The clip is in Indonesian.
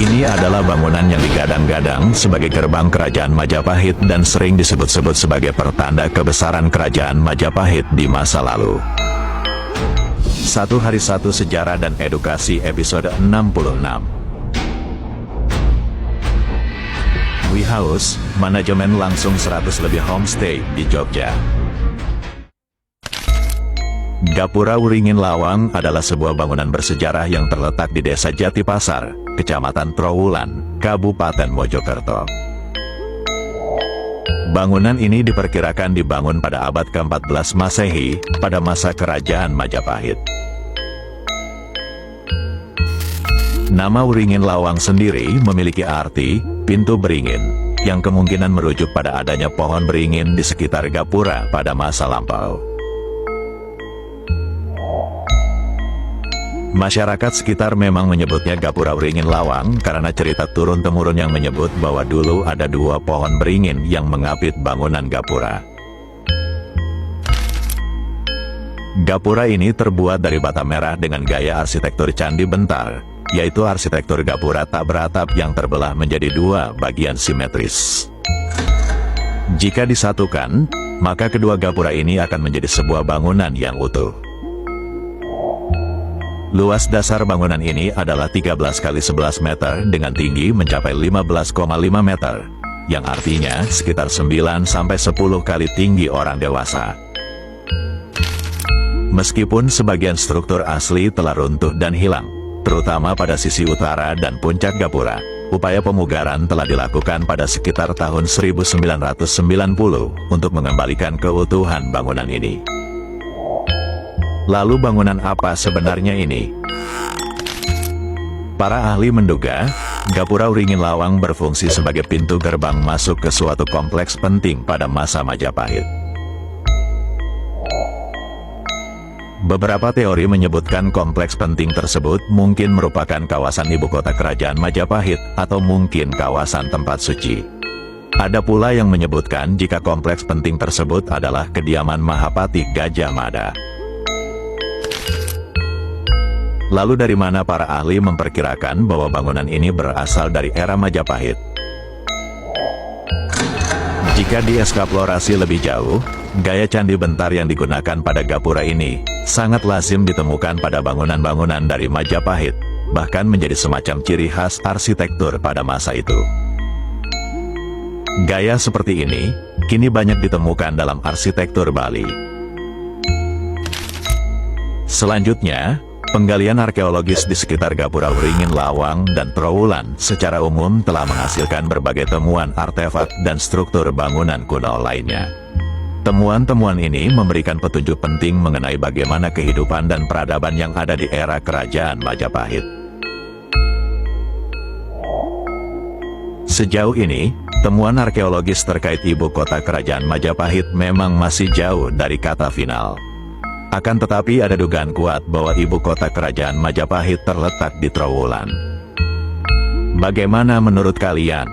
Ini adalah bangunan yang digadang-gadang sebagai gerbang kerajaan Majapahit dan sering disebut-sebut sebagai pertanda kebesaran kerajaan Majapahit di masa lalu. Satu Hari Satu Sejarah dan Edukasi episode 66. We House, manajemen langsung 100 lebih homestay di Jogja. Gapura Wringin Lawang adalah sebuah bangunan bersejarah yang terletak di Desa Jatipasar, Kecamatan Trowulan, Kabupaten Mojokerto. Bangunan ini diperkirakan dibangun pada abad ke-14 Masehi, pada masa Kerajaan Majapahit. Nama Wringin Lawang sendiri memiliki arti pintu beringin, yang kemungkinan merujuk pada adanya pohon beringin di sekitar Gapura pada masa lampau. Masyarakat sekitar memang menyebutnya Gapura Wringin Lawang karena cerita turun-temurun yang menyebut bahwa dulu ada dua pohon beringin yang mengapit bangunan Gapura. Gapura ini terbuat dari bata merah dengan gaya arsitektur candi bentar, yaitu arsitektur Gapura tak beratap yang terbelah menjadi dua bagian simetris. Jika disatukan, maka kedua Gapura ini akan menjadi sebuah bangunan yang utuh. Luas dasar bangunan ini adalah 13 kali 11 meter dengan tinggi mencapai 15,5 meter, yang artinya sekitar 9 sampai 10 kali tinggi orang dewasa. Meskipun sebagian struktur asli telah runtuh dan hilang, terutama pada sisi utara dan puncak Gapura, upaya pemugaran telah dilakukan pada sekitar tahun 1990 untuk mengembalikan keutuhan bangunan ini. Lalu bangunan apa sebenarnya ini? Para ahli menduga, Gapura Wringin Lawang berfungsi sebagai pintu gerbang masuk ke suatu kompleks penting pada masa Majapahit. Beberapa teori menyebutkan kompleks penting tersebut mungkin merupakan kawasan ibu kota kerajaan Majapahit atau mungkin kawasan tempat suci. Ada pula yang menyebutkan jika kompleks penting tersebut adalah kediaman Mahapati Gajah Mada. Lalu dari mana para ahli memperkirakan bahwa bangunan ini berasal dari era Majapahit? Jika dieksplorasi lebih jauh, gaya candi bentar yang digunakan pada Gapura ini sangat lazim ditemukan pada bangunan-bangunan dari Majapahit, bahkan menjadi semacam ciri khas arsitektur pada masa itu. Gaya seperti ini kini banyak ditemukan dalam arsitektur Bali. Selanjutnya, penggalian arkeologis di sekitar Gapura Wringin Lawang dan Trowulan secara umum telah menghasilkan berbagai temuan artefak dan struktur bangunan kuno lainnya. Temuan-temuan ini memberikan petunjuk penting mengenai bagaimana kehidupan dan peradaban yang ada di era Kerajaan Majapahit. Sejauh ini, temuan arkeologis terkait ibu kota Kerajaan Majapahit memang masih jauh dari kata final. Akan tetapi ada dugaan kuat bahwa ibu kota kerajaan Majapahit terletak di Trowulan. Bagaimana menurut kalian?